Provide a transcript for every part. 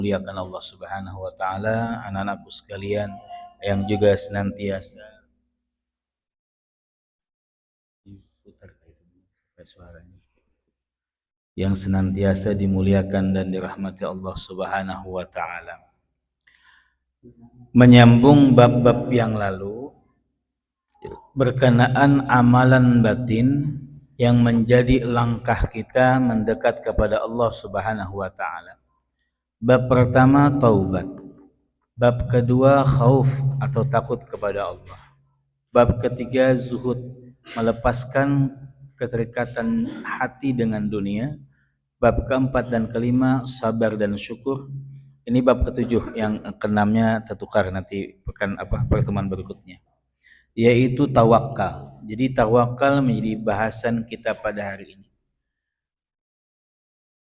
Muliakan Allah Subhanahu wa taala, anak-anakku sekalian yang juga senantiasa diputar itu supaya suaranya, yang senantiasa dimuliakan dan dirahmati Allah Subhanahu wa taala. Menyambung bab-bab yang lalu berkenaan amalan batin yang menjadi langkah kita mendekat kepada Allah Subhanahu wa taala. Bab pertama taubat. Bab kedua khauf atau takut kepada Allah. Bab ketiga zuhud, melepaskan keterikatan hati dengan dunia. Bab keempat dan kelima sabar dan syukur. Ini bab ketujuh, yang keenamnya tertukar nanti pertemuan berikutnya, yaitu tawakal. Jadi tawakal menjadi bahasan kita pada hari ini.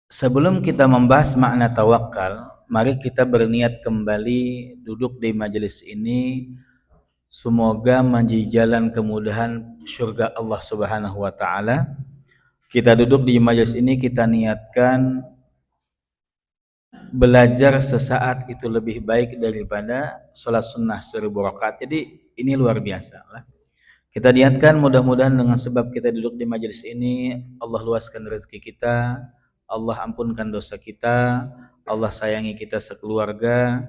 Sebelum kita membahas makna tawakal, mari kita berniat kembali duduk di majelis ini. Semoga menjadi jalan kemudahan surga Allah Subhanahu wa taala. Kita duduk di majelis ini, kita niatkan belajar sesaat itu lebih baik daripada sholat sunnah 1000 rakaat. Jadi ini luar biasa lah. Kita niatkan mudah-mudahan dengan sebab kita duduk di majelis ini, Allah luaskan rezeki kita, Allah ampunkan dosa kita, Allah sayangi kita sekeluarga,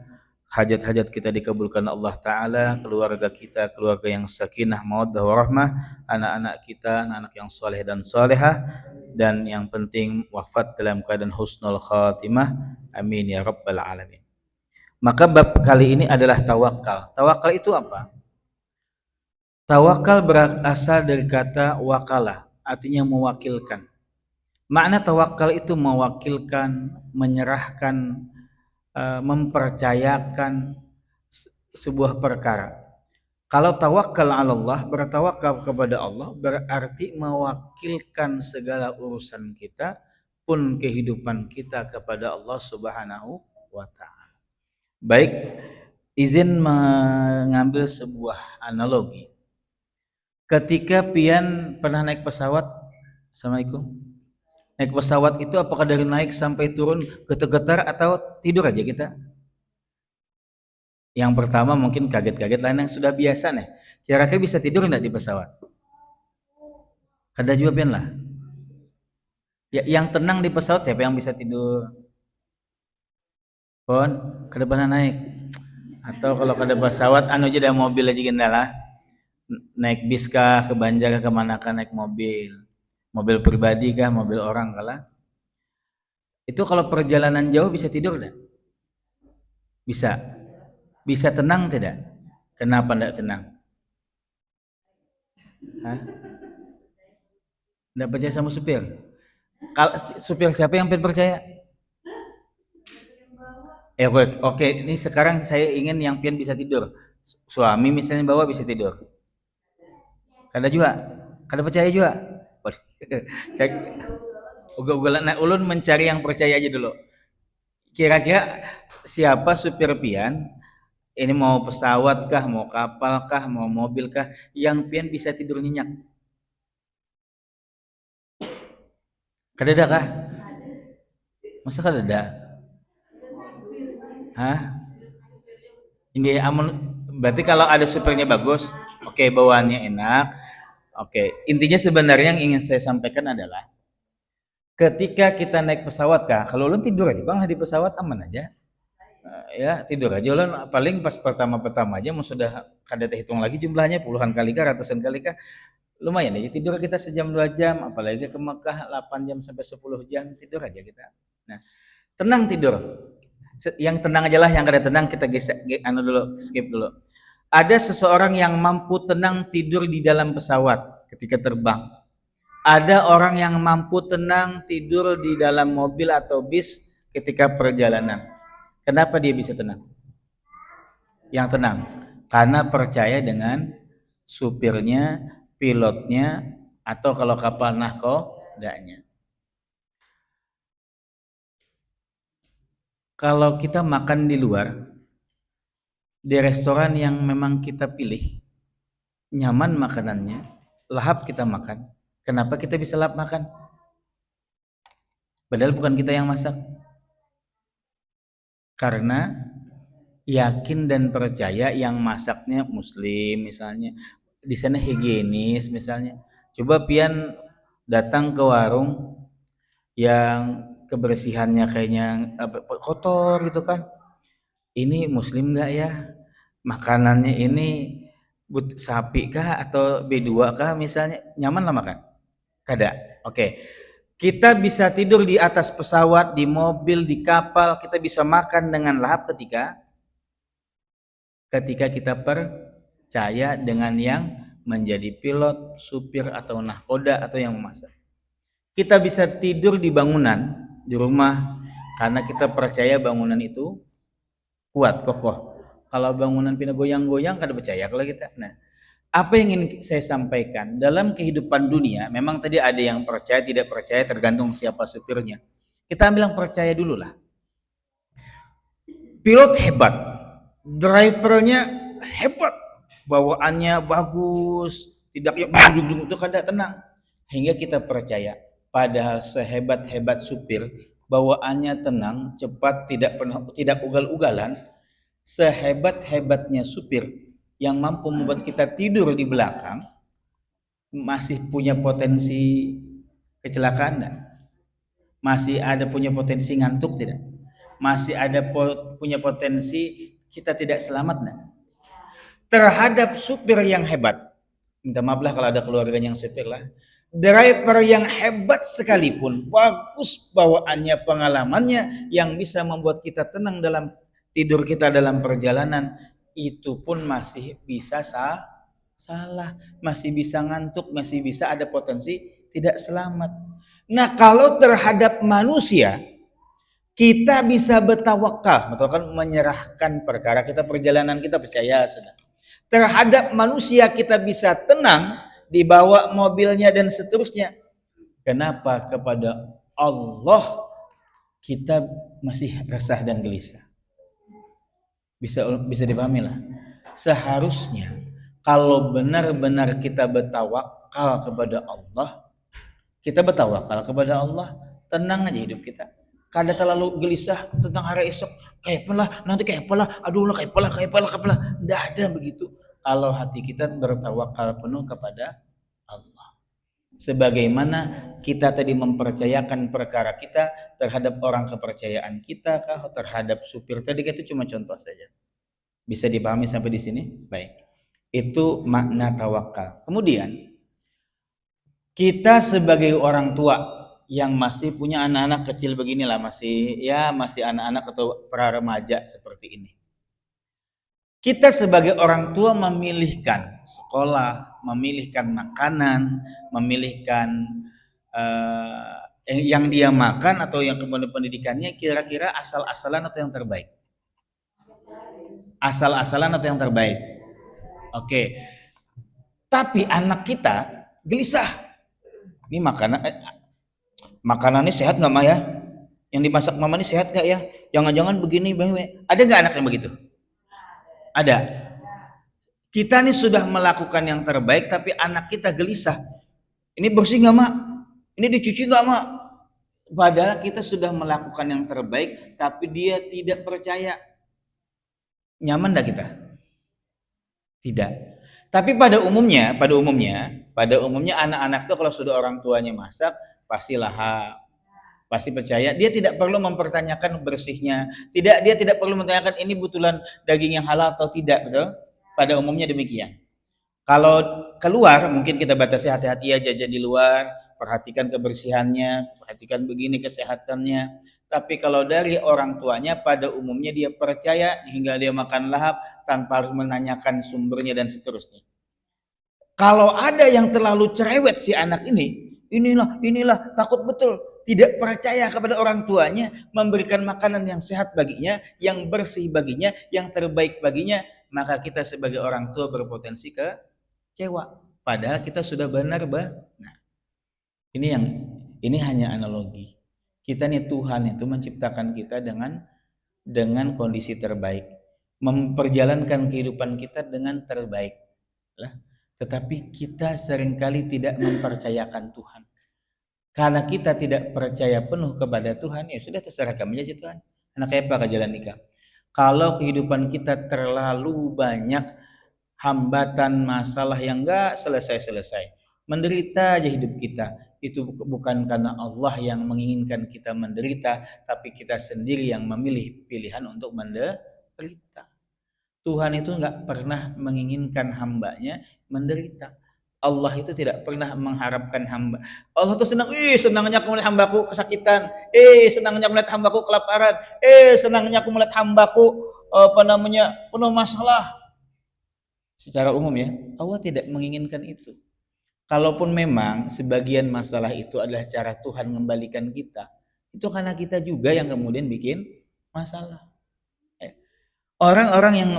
hajat-hajat kita dikabulkan Allah Ta'ala, keluarga kita keluarga yang sakinah, mawaddah, warahmah, anak-anak kita anak-anak yang soleh dan solehah, dan yang penting wafat dalam keadaan husnul khatimah, amin ya rabbal alamin. Maka bab kali ini adalah tawakal. Tawakal itu apa? Tawakal berasal dari kata wakalah, artinya mewakilkan. Makna tawakal itu mewakilkan, menyerahkan, mempercayakan sebuah perkara. Kalau tawakal 'ala Allah, bertawakal kepada Allah, berarti mewakilkan segala urusan kita pun kehidupan kita kepada Allah Subhanahu wa taala. Baik, izin mengambil sebuah analogi. Ketika pian pernah naik pesawat, Assalamualaikum. Naik pesawat itu apakah dari naik sampai turun getar-getar atau tidur aja kita? Yang pertama mungkin kaget-kaget, lain yang sudah biasa nih. Kira-kira bisa tidur enggak di pesawat? Kada juga pian lah. Ya, yang tenang di pesawat siapa yang bisa tidur? Pon, kada pernah naik. Atau kalau kada pesawat anu aja ada mobil aja gendala. Naik bis kah, ke Banjar kah, kemana kah naik mobil. Mobil pribadi kah, mobil orang kah? Itu kalau perjalanan jauh bisa tidur enggak? Bisa. Bisa tenang tidak? Kenapa enggak tenang? Hah? Enggak percaya sama supir? Kalau supir siapa yang percaya? Oke, ini sekarang saya ingin yang pian bisa tidur. Suami misalnya bawa bisa tidur. Kada juga, kada percaya juga. Cek, ugal-ugalan. Nah, ulun mencari yang percaya aja dulu. Kira-kira siapa supir pian? Ini mau pesawat kah, mau kapal kah, mau mobil kah, yang pian bisa tidur nyenyak? Kada ada kah? Masa kada ada? Hah? Ini amun berarti kalau ada supirnya bagus, oke, bawaannya enak. Oke, intinya sebenarnya yang ingin saya sampaikan adalah ketika kita naik pesawat kah, kalau ulun tidur aja bang di pesawat aman aja. Ya tidur aja ulun, paling pas pertama-pertama aja mau sudah kada terhitung lagi jumlahnya puluhan kali kah, ratusan kali kah, lumayan aja tidur kita sejam 2 jam, apalagi ke Mekah 8 jam sampai 10 jam tidur aja kita. Nah, tenang tidur. Yang tenang aja lah, yang kada tenang kita anu dulu, skip dulu. Ada seseorang yang mampu tenang tidur di dalam pesawat ketika terbang. Ada orang yang mampu tenang tidur di dalam mobil atau bis ketika perjalanan. Kenapa dia bisa tenang? Yang tenang karena percaya dengan supirnya, pilotnya, atau kalau kapal nahkodanya. Kalau kita makan di luar, di restoran yang memang kita pilih, nyaman makanannya, lahap kita makan, kenapa kita bisa lahap makan? Padahal bukan kita yang masak. Karena yakin dan percaya yang masaknya muslim misalnya, di sana higienis misalnya. Coba pian datang ke warung yang kebersihannya kayaknya kotor gitu kan. Ini muslim nggak ya? Makanannya ini sapi kah atau B2 kah misalnya? Nyaman lah makan? Kada. Oke. Kita bisa tidur di atas pesawat, di mobil, di kapal, kita bisa makan dengan lahap ketika kita percaya dengan yang menjadi pilot, supir atau nahkoda atau yang memasak. Kita bisa tidur di bangunan, di rumah karena kita percaya bangunan itu kuat, kokoh. Kalau bangunan pindah goyang-goyang kada percaya kalau kita. Nah, apa yang ingin saya sampaikan dalam kehidupan dunia, memang tadi ada yang percaya tidak percaya tergantung siapa supirnya. Kita ambil yang percaya dulu lah. Pilot hebat, drivernya hebat, bawaannya bagus, tidak ya duduk itu kada tenang, hingga kita percaya. Padahal sehebat-hebat supir, bawaannya tenang, cepat, tidak ugal-ugalan, sehebat-hebatnya supir yang mampu membuat kita tidur di belakang, masih punya potensi kecelakaan enggak? Masih ada punya potensi ngantuk tidak? Masih ada punya potensi kita tidak selamat enggak? Terhadap supir yang hebat, minta maaf lah kalau ada keluarganya yang supir lah, driver yang hebat sekalipun, bagus bawaannya, pengalamannya yang bisa membuat kita tenang dalam tidur kita dalam perjalanan, itu pun masih bisa salah, masih bisa ngantuk, masih bisa ada potensi tidak selamat. Nah, kalau terhadap manusia kita bisa bertawakal, menyerahkan perkara kita, perjalanan kita percaya sudah. Terhadap manusia kita bisa tenang, dibawa mobilnya dan seterusnya. Kenapa kepada Allah kita masih resah dan gelisah? Bisa dipahami lah. Seharusnya kalau benar-benar kita bertawakal kepada Allah, kita bertawakal kepada Allah, tenang aja hidup kita. Kada terlalu gelisah tentang hari esok, kayak apalah nanti, kayak apalah, aduh lah, kayak apalah. Tidak ada begitu. Kalau hati kita bertawakal penuh kepada Allah. Sebagaimana kita tadi mempercayakan perkara kita terhadap orang kepercayaan kita, terhadap supir tadi, itu cuma contoh saja. Bisa dipahami sampai di sini? Baik. Itu makna tawakal. Kemudian kita sebagai orang tua yang masih punya anak-anak kecil beginilah, masih anak-anak atau para remaja seperti ini. Kita sebagai orang tua memilihkan sekolah, memilihkan makanan, memilihkan yang dia makan atau yang kemudian pendidikannya, kira-kira asal-asalan atau yang terbaik? Asal-asalan atau yang terbaik? Oke. Tapi anak kita gelisah. Ini makanannya sehat nggak Ma ya? Yang dimasak mama ini sehat nggak ya? Jangan-jangan begini. Ada nggak anak yang begitu? Ada. Kita nih sudah melakukan yang terbaik, tapi anak kita gelisah. Ini bersih nggak Mak? Ini dicuci nggak Mak? Padahal kita sudah melakukan yang terbaik, tapi dia tidak percaya. Nyaman nggak kita? Tidak. Tapi pada umumnya anak-anak itu kalau sudah orang tuanya masak, pasti lahap, pasti percaya. Dia tidak perlu mempertanyakan bersihnya, dia tidak perlu mempertanyakan ini betulan daging yang halal atau tidak, betul? Pada umumnya demikian. Kalau keluar mungkin kita batasi, hati-hati ya jajan di luar, perhatikan kebersihannya, perhatikan begini kesehatannya. Tapi kalau dari orang tuanya pada umumnya dia percaya hingga dia makan lahap tanpa harus menanyakan sumbernya dan seterusnya. Kalau ada yang terlalu cerewet si anak ini, inilah takut betul, tidak percaya kepada orang tuanya, memberikan makanan yang sehat baginya, yang bersih baginya, yang terbaik baginya, maka kita sebagai orang tua berpotensi kecewa. Padahal kita sudah benar, Nah, ini hanya analogi. Kita nih, Tuhan itu menciptakan kita dengan kondisi terbaik, memperjalankan kehidupan kita dengan terbaik lah. Tetapi kita seringkali tidak mempercayakan Tuhan. Karena kita tidak percaya penuh kepada Tuhan, ya sudah terserah kami aja Tuhan. Anak apa ke jalan nikah. Kalau kehidupan kita terlalu banyak hambatan, masalah yang enggak selesai-selesai, menderita aja hidup kita, itu bukan karena Allah yang menginginkan kita menderita, tapi kita sendiri yang memilih pilihan untuk menderita. Tuhan itu enggak pernah menginginkan hambanya menderita. Allah itu tidak pernah mengharapkan hamba. Allah tuh senang, senangnya aku melihat hambaku kesakitan, senangnya aku melihat hambaku kelaparan, senangnya aku melihat hambaku penuh masalah. Secara umum ya, Allah tidak menginginkan itu. Kalaupun memang sebagian masalah itu adalah cara Tuhan mengembalikan kita, itu karena kita juga yang kemudian bikin masalah. Orang-orang yang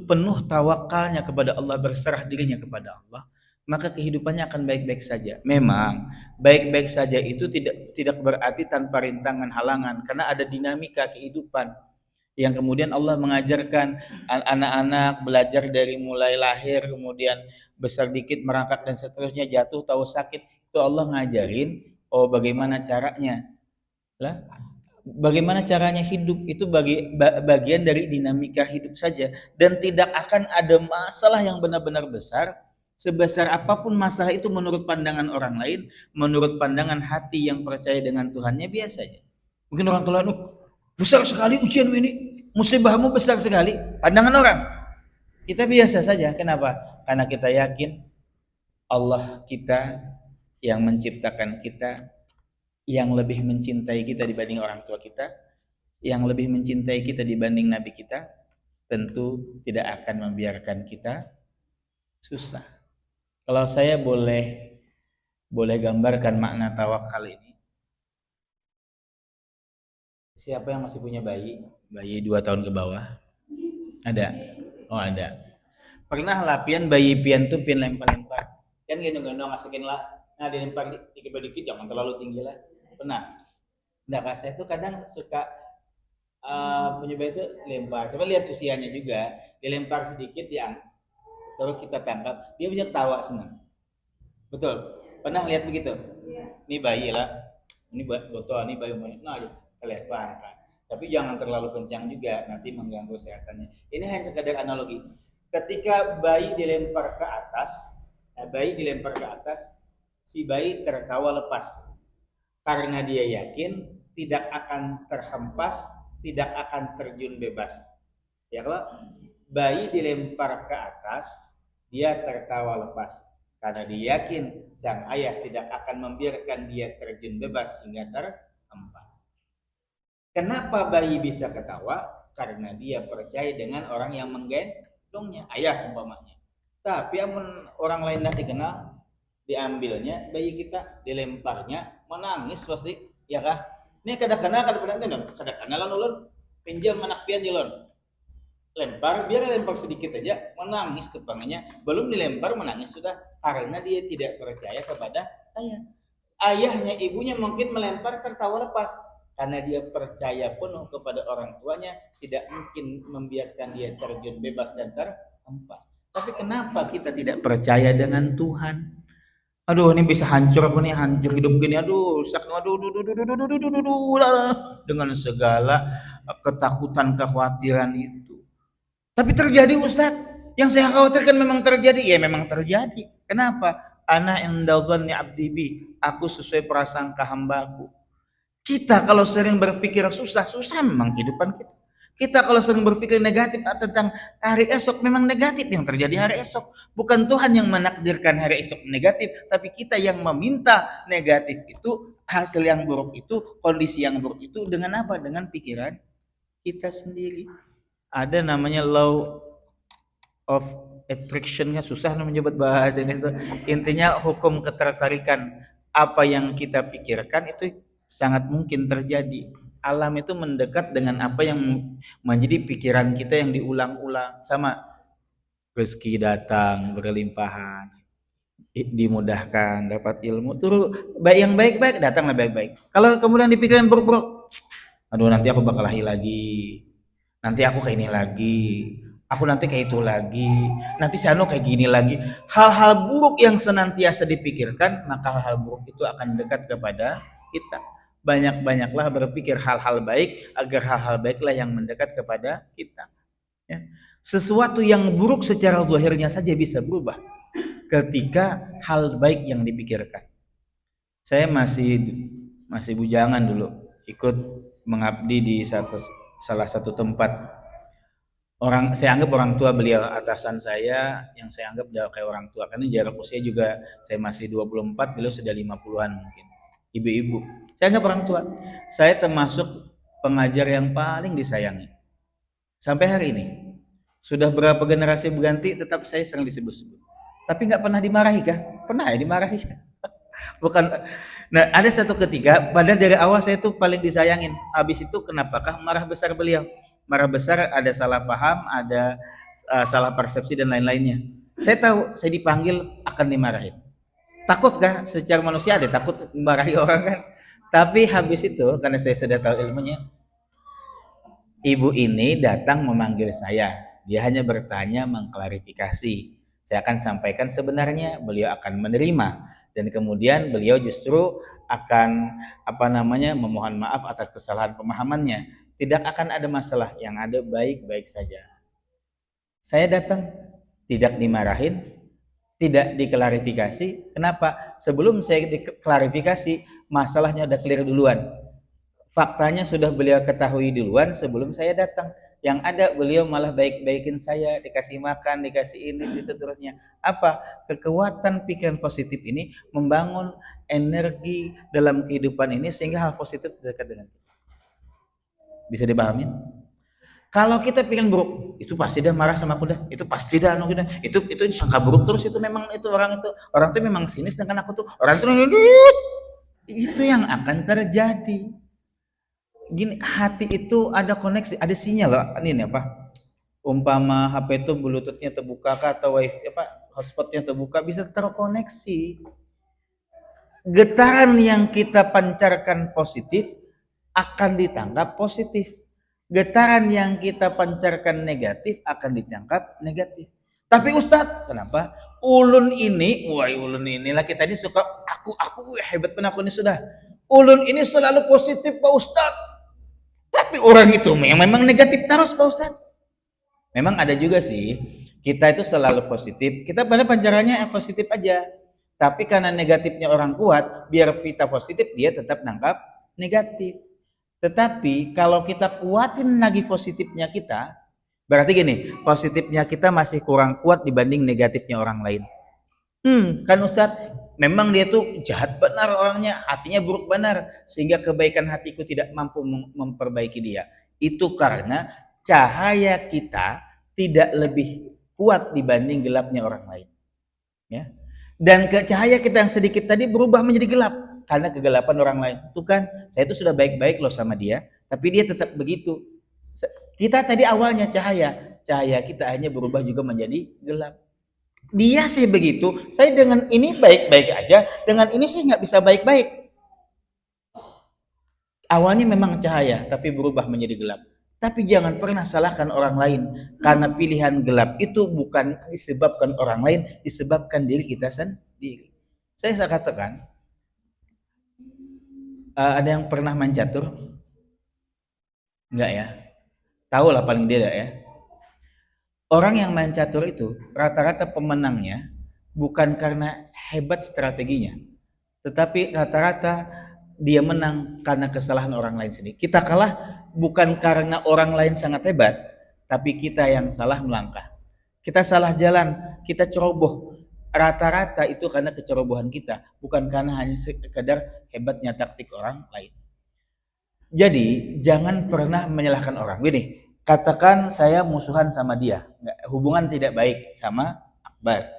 penuh tawakalnya kepada Allah, berserah dirinya kepada Allah, maka kehidupannya akan baik-baik saja. Memang baik-baik saja itu tidak berarti tanpa rintangan, halangan, karena ada dinamika kehidupan yang kemudian Allah mengajarkan anak-anak belajar dari mulai lahir, kemudian besar dikit merangkak dan seterusnya, jatuh tahu sakit, itu Allah ngajarin bagaimana caranya lah. Bagaimana caranya hidup itu bagian dari dinamika hidup saja, dan tidak akan ada masalah yang benar-benar besar sebesar apapun masalah itu menurut pandangan orang lain, menurut pandangan hati yang percaya dengan Tuhannya biasanya. Mungkin orang tua besar sekali ujian ini, musibahmu besar sekali, pandangan orang. Kita biasa saja. Kenapa? Karena kita yakin Allah kita yang menciptakan kita, yang lebih mencintai kita dibanding orang tua kita, yang lebih mencintai kita dibanding nabi kita, tentu tidak akan membiarkan kita susah. Kalau saya boleh gambarkan makna tawakal ini. Siapa yang masih punya bayi 2 tahun ke bawah? Ada? Oh ada. Pernah lah pian bayi pian tuh pian lempar-lempar. Kan gendong-gendong asikin lah. Nah dilempar dikit-dikit, jangan terlalu tinggi lah. Pernah? Nah, saya tuh kadang suka punya bayi itu lempar. Coba lihat usianya juga, dilempar sedikit terus kita tangkap, dia bisa ketawa senang. Betul? Pernah lihat begitu? Ini bayi lah, ini botol, ini bayi umurnya, nah kita lempar kan. Tapi jangan terlalu kencang juga, nanti mengganggu kesehatannya. Ini hanya sekadar analogi. Ketika bayi dilempar ke atas, si bayi tertawa lepas. Karena dia yakin tidak akan terhempas, tidak akan terjun bebas. Ya kalau bayi dilempar ke atas, dia tertawa lepas. Karena dia yakin sang ayah tidak akan membiarkan dia terjun bebas hingga terhempas. Kenapa bayi bisa ketawa? Karena dia percaya dengan orang yang menggendongnya, ayah umpamanya. Tapi orang lain tidak dikenal, diambilnya bayi kita, dilemparnya, menangis pasti, ya kah? Ini kadang-kadang lan ulun pinjam anak pian jelon. Lempar, biar lempar sedikit aja, menangis tepangannya, belum dilempar menangis sudah, karena dia tidak percaya kepada saya. Ayahnya, ibunya mungkin melempar tertawa lepas, karena dia percaya penuh kepada orang tuanya, tidak mungkin membiarkan dia terjun bebas dan terhempas. Tapi kenapa kita tidak percaya dengan Tuhan? Aduh, ini bisa hancur aku nih, hancur hidup gini. Aduh, rusak. Aduh, dengan segala ketakutan, kekhawatiran itu. Tapi terjadi, Ustadz. Yang saya khawatirkan memang terjadi. Ya, memang terjadi. Kenapa? Ana inda dhanni abdi bi. Aku sesuai prasangka hambaku. Kita kalau sering berpikir susah memang kehidupan kita. Kita kalau sering berpikir negatif tentang hari esok, memang negatif yang terjadi hari esok. Bukan Tuhan yang menakdirkan hari esok negatif, tapi kita yang meminta negatif itu, hasil yang buruk itu, kondisi yang buruk itu dengan apa? Dengan pikiran kita sendiri. Ada namanya law of attraction, susah menyebut bahasa Inggris itu. Intinya hukum ketertarikan. Apa yang kita pikirkan itu sangat mungkin terjadi. Alam itu mendekat dengan apa yang menjadi pikiran kita yang diulang-ulang. Sama rezeki datang berlimpahan, dimudahkan, dapat ilmu, turun yang baik-baik datanglah baik-baik. Kalau kemudian dipikirin buruk-buruk, aduh nanti aku bakal lahir lagi, nanti aku kayak ini lagi, aku nanti kayak itu lagi, nanti si Anu kayak gini lagi. Hal-hal buruk yang senantiasa dipikirkan, maka hal-hal buruk itu akan dekat kepada kita. banyak-banyaklah berpikir hal-hal baik agar hal-hal baiklah yang mendekat kepada kita. Ya. Sesuatu yang buruk secara zahirnya saja bisa berubah ketika hal baik yang dipikirkan. Saya masih bujangan dulu, ikut mengabdi di salah satu tempat. Saya anggap orang tua beliau, atasan saya yang saya anggap udah kayak orang tua, karena jarak usia juga saya masih 24, beliau sudah 50-an mungkin. Ibu-ibu. Saya anggap orang tua. Saya termasuk pengajar yang paling disayangi. Sampai hari ini. Sudah berapa generasi berganti, tetap saya sering disebut-sebut. Tapi nggak pernah dimarahi kah? Pernah ya dimarahi. Bukan. Nah, ada satu ketika, padahal dari awal saya tuh paling disayangin. Habis itu kenapakah marah besar beliau? Marah besar, ada salah paham, ada salah persepsi dan lain-lainnya. Saya tahu saya dipanggil akan dimarahin. Takut kah? Secara manusia ada takut dimarahi orang kan? Tapi habis itu, karena saya sudah tahu ilmunya, ibu ini datang memanggil saya. Dia hanya bertanya, mengklarifikasi. Saya akan sampaikan sebenarnya, beliau akan menerima, dan kemudian beliau justru akan memohon maaf atas kesalahan pemahamannya. Tidak akan ada masalah, yang ada baik-baik saja. Saya datang, tidak dimarahin, tidak diklarifikasi. Kenapa? Sebelum saya diklarifikasi, masalahnya udah clear duluan. Faktanya sudah beliau ketahui duluan sebelum saya datang. Yang ada beliau malah baik-baikin saya, dikasih makan, dikasih ini, seterusnya. Apa? Kekuatan pikiran positif ini membangun energi dalam kehidupan ini sehingga hal positif dekat dengan kita. Bisa dipahamin? Kalau kita pikiran buruk, itu pasti dah marah sama aku dah. Itu pasti dah itu sangka buruk terus, itu memang itu orang itu memang sinis dengan aku tuh. Orang itu yang akan terjadi. Gini, hati itu ada koneksi, ada sinyal loh. Ini apa? Umpama HP itu bluetoothnya terbuka atau wifi hotspotnya terbuka, bisa terkoneksi. Getaran yang kita pancarkan positif akan ditangkap positif. Getaran yang kita pancarkan negatif akan ditangkap negatif. Tapi Ustadz, kenapa? Ulun inilah kita ini suka aku hebat pun aku ini sudah. Ulun ini selalu positif Pak Ustadz. Tapi orang itu memang negatif terus Pak Ustadz. Memang ada juga sih, kita itu selalu positif. Kita pada pancarannya positif aja. Tapi karena negatifnya orang kuat, biar kita positif, dia tetap nangkap negatif. Tetapi kalau kita kuatin lagi positifnya kita, berarti gini, positifnya kita masih kurang kuat dibanding negatifnya orang lain. Kan Ustadz, memang dia tuh jahat benar orangnya, hatinya buruk benar, sehingga kebaikan hatiku tidak mampu memperbaiki dia. Itu karena cahaya kita tidak lebih kuat dibanding gelapnya orang lain. Ya. Dan cahaya kita yang sedikit tadi berubah menjadi gelap karena kegelapan orang lain. Itu kan, saya itu sudah baik-baik loh sama dia, tapi dia tetap begitu. Kita tadi awalnya cahaya kita hanya berubah juga menjadi gelap. Dia sih begitu, saya dengan ini baik-baik aja, dengan ini saya nggak bisa baik-baik. Awalnya memang cahaya, tapi berubah menjadi gelap. Tapi jangan pernah salahkan orang lain, karena pilihan gelap itu bukan disebabkan orang lain, disebabkan diri kita sendiri. Saya katakan, ada yang pernah main catur? Enggak ya? Tahu lah paling tidak ya. Orang yang main catur itu rata-rata pemenangnya bukan karena hebat strateginya, tetapi rata-rata dia menang karena kesalahan orang lain sendiri. Kita kalah bukan karena orang lain sangat hebat, tapi kita yang salah melangkah. Kita salah jalan, kita ceroboh. Rata-rata itu karena kecerobohan kita, bukan karena hanya sekedar hebatnya taktik orang lain. Jadi jangan pernah menyalahkan orang. Gini, katakan saya musuhan sama dia, hubungan tidak baik sama Akbar.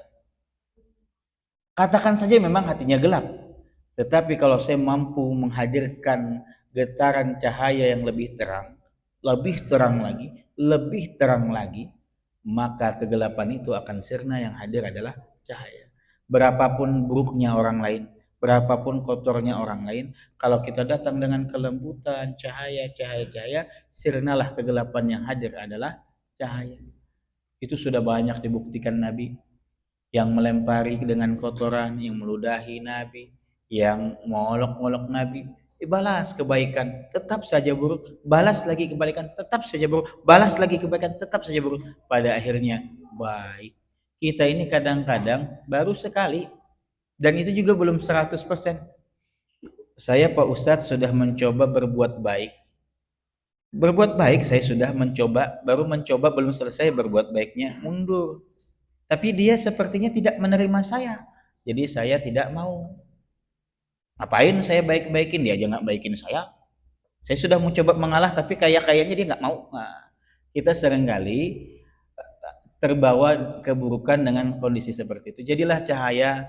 Katakan saja memang hatinya gelap. Tetapi kalau saya mampu menghadirkan getaran cahaya yang lebih terang lagi, maka kegelapan itu akan sirna, yang hadir adalah cahaya. Berapapun buruknya orang lain, berapapun kotornya orang lain, kalau kita datang dengan kelembutan, cahaya, sirnalah kegelapan, yang hadir adalah cahaya. Itu sudah banyak dibuktikan Nabi, yang melempari dengan kotoran, yang meludahi Nabi, yang mengolok-olok Nabi, balas kebaikan, tetap saja buruk, balas lagi kebaikan, tetap saja buruk, balas lagi kebaikan, tetap saja buruk. Pada akhirnya baik. Kita ini kadang-kadang baru sekali, dan itu juga belum 100%. Saya Pak Ustadz sudah mencoba berbuat baik. Berbuat baik saya sudah mencoba, baru mencoba belum selesai berbuat baiknya, mundur. Tapi dia sepertinya tidak menerima saya. Jadi saya tidak mau. Ngapain saya baik-baikin, dia aja nggak baikin saya. Saya sudah mencoba mengalah tapi kayaknya dia nggak mau. Nah, kita seringkali terbawa keburukan dengan kondisi seperti itu. Jadilah cahaya.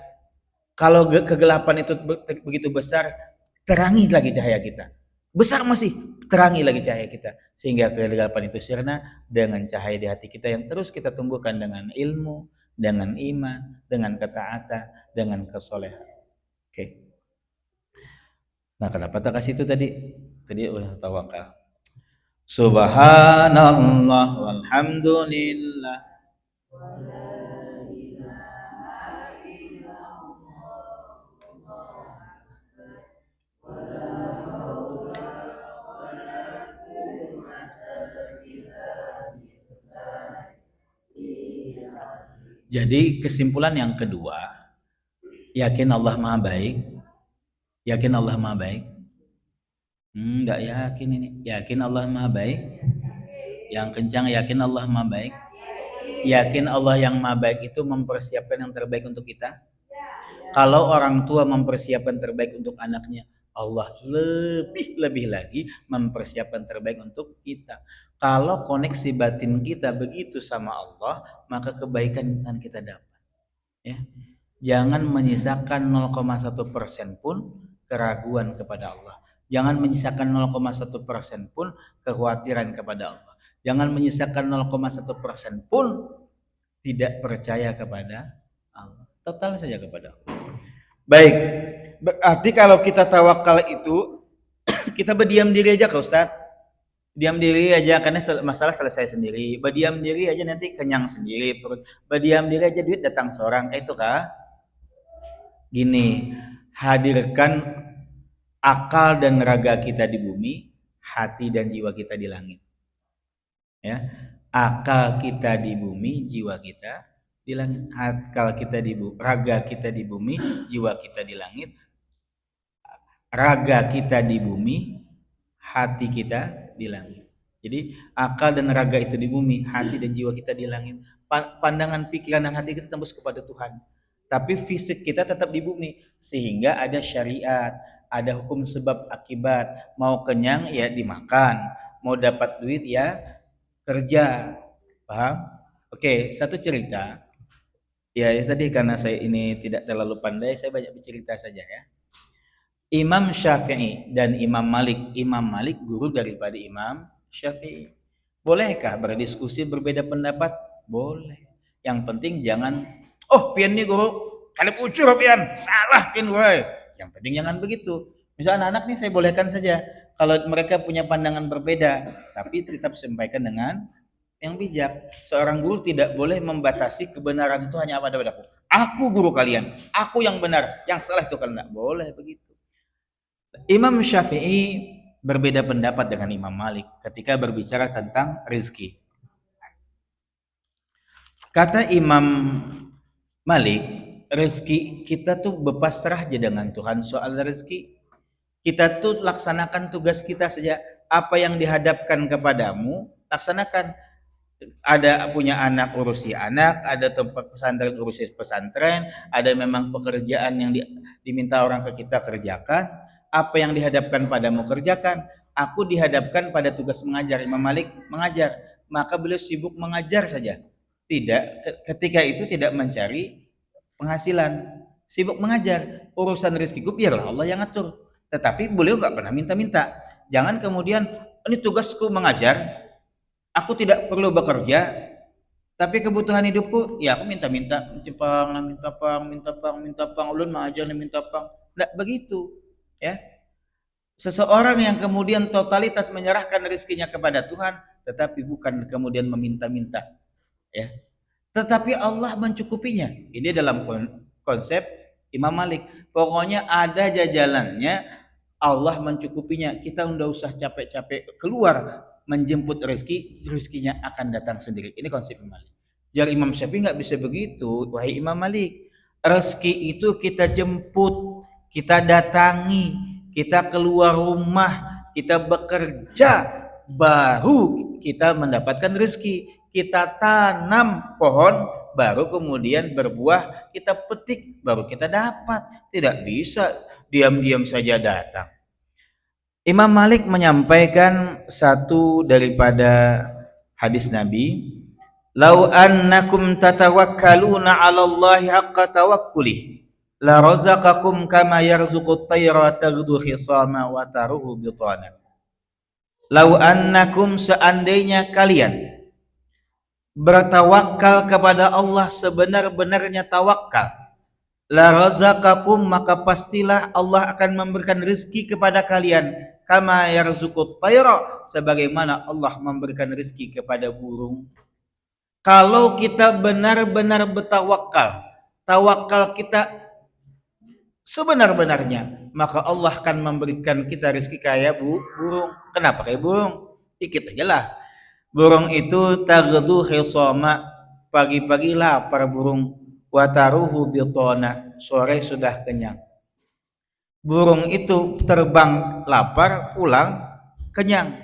Kalau kegelapan itu begitu besar, terangi lagi cahaya kita. Besar masih, terangi lagi cahaya kita. Sehingga kegelapan itu sirna dengan cahaya di hati kita yang terus kita tumbuhkan dengan ilmu, dengan iman, dengan ketaatan, dengan kesolehan. Oke. Nah, kenapa tak kasih itu tadi? Tadi udah tawakal. Subhanallah walhamdulillah. Jadi kesimpulan yang kedua, yakin Allah Maha Baik. Yakin Allah Maha Baik. Enggak yakin ini. Yakin Allah Maha Baik. Yang kencang, yakin Allah Maha Baik. Yakin Allah yang Maha Baik itu mempersiapkan yang terbaik untuk kita. Kalau orang tua mempersiapkan terbaik untuk anaknya, Allah lebih lagi mempersiapkan terbaik untuk kita. Kalau koneksi batin kita begitu sama Allah, maka kebaikan akan kita dapat. Ya. Jangan menyisakan 0,1% pun keraguan kepada Allah. Jangan menyisakan 0,1% pun kekhawatiran kepada Allah. Jangan menyisakan 0,1% pun tidak percaya kepada Allah. Total saja kepada Allah. Baik, berarti kalau kita tawakal itu kita berdiam diri aja Kak Ustaz. Diam diri aja karena masalah selesai sendiri. Berdiam diri aja nanti kenyang sendiri perut. Berdiam diri aja duit datang seorang kayak itu Kak. Gini, hadirkan akal dan raga kita di bumi, hati dan jiwa kita di langit. Ya, akal kita di bumi, jiwa kita di langit. Akal kita di bumi, raga kita di bumi, jiwa kita di langit. Raga kita di bumi, hati kita di langit. Jadi akal dan raga itu di bumi, hati dan jiwa kita di langit. Pandangan, pikiran dan hati kita tembus kepada Tuhan. Tapi fisik kita tetap di bumi, sehingga ada syariat, ada hukum sebab akibat. Mau kenyang ya dimakan, mau dapat duit ya kerja. Paham? Oke, satu cerita. Ya, tadi karena saya ini tidak terlalu pandai, saya banyak bercerita saja ya. Imam Syafi'i dan Imam Malik. Imam Malik guru daripada Imam Syafi'i. Bolehkah berdiskusi berbeda pendapat? Boleh. Yang penting jangan, oh pian nih guru, kali ucur pian, salah pian gue. Yang penting jangan begitu. Misalnya anak-anak nih saya bolehkan saja. Kalau mereka punya pandangan berbeda, tapi tetap sampaikan dengan yang bijak. Seorang guru tidak boleh membatasi kebenaran itu hanya pada padaku. Aku guru kalian, aku yang benar, yang salah itu kalian. Tidak boleh begitu. Imam Syafi'i berbeda pendapat dengan Imam Malik ketika berbicara tentang rezeki. Kata Imam Malik, rezeki kita tuh berpasrah aja dengan Tuhan soal rezeki. Kita tuh laksanakan tugas kita saja. Apa yang dihadapkan kepadamu, laksanakan. Ada punya anak urusi anak, ada tempat pesantren urusi pesantren, ada memang pekerjaan yang diminta orang ke kita kerjakan. Apa yang dihadapkan padamu kerjakan. Aku dihadapkan pada tugas mengajar. Imam Malik mengajar, maka beliau sibuk mengajar saja. Tidak, ketika itu tidak mencari penghasilan, sibuk mengajar. Urusan rezekiku biarlah Allah yang atur. Tetapi beliau nggak pernah minta-minta. Jangan kemudian ini tugasku mengajar, aku tidak perlu bekerja, tapi kebutuhan hidupku ya aku minta-minta, minta pang, ulun mengajar minta pang. Nggak begitu, ya. Seseorang yang kemudian totalitas menyerahkan rezekinya kepada Tuhan, tetapi bukan kemudian meminta-minta, ya. Tetapi Allah mencukupinya. Ini dalam konsep Imam Malik. Pokoknya ada jajalannya, Allah mencukupinya. Kita nggak usah capek-capek keluar menjemput rezeki, rezekinya akan datang sendiri. Ini konsep Imam Malik. Jar Imam Syafi'i nggak bisa begitu, wahai Imam Malik. Rezeki itu kita jemput, kita datangi, kita keluar rumah, kita bekerja, baru kita mendapatkan rezeki. Kita tanam pohon, baru kemudian berbuah, kita petik, baru kita dapat. Tidak bisa diam-diam saja datang. Imam Malik menyampaikan satu daripada hadis Nabi, "Lau annakum tatawakkaluna 'ala Allahi haqqa tawakkulih, la razaqakum kama yarzuqut tayra taghdu khisama wa taruhu bitana." Lau annakum, seandainya kalian bertawakal kepada Allah sebenar-benarnya tawakal, la razaqakum, maka pastilah Allah akan memberikan rezeki kepada kalian, kama yarzuqut tayra, sebagaimana Allah memberikan rezeki kepada burung. Kalau kita benar-benar bertawakal, tawakal kita sebenar-benarnya, maka Allah akan memberikan kita rezeki kayak burung. Kenapa kayak burung? Dikit aja lah. Burung itu taghdu khisama, pagi-pagi lapar burung, wataruhu bitona, sore sudah kenyang. Burung itu terbang lapar, pulang kenyang.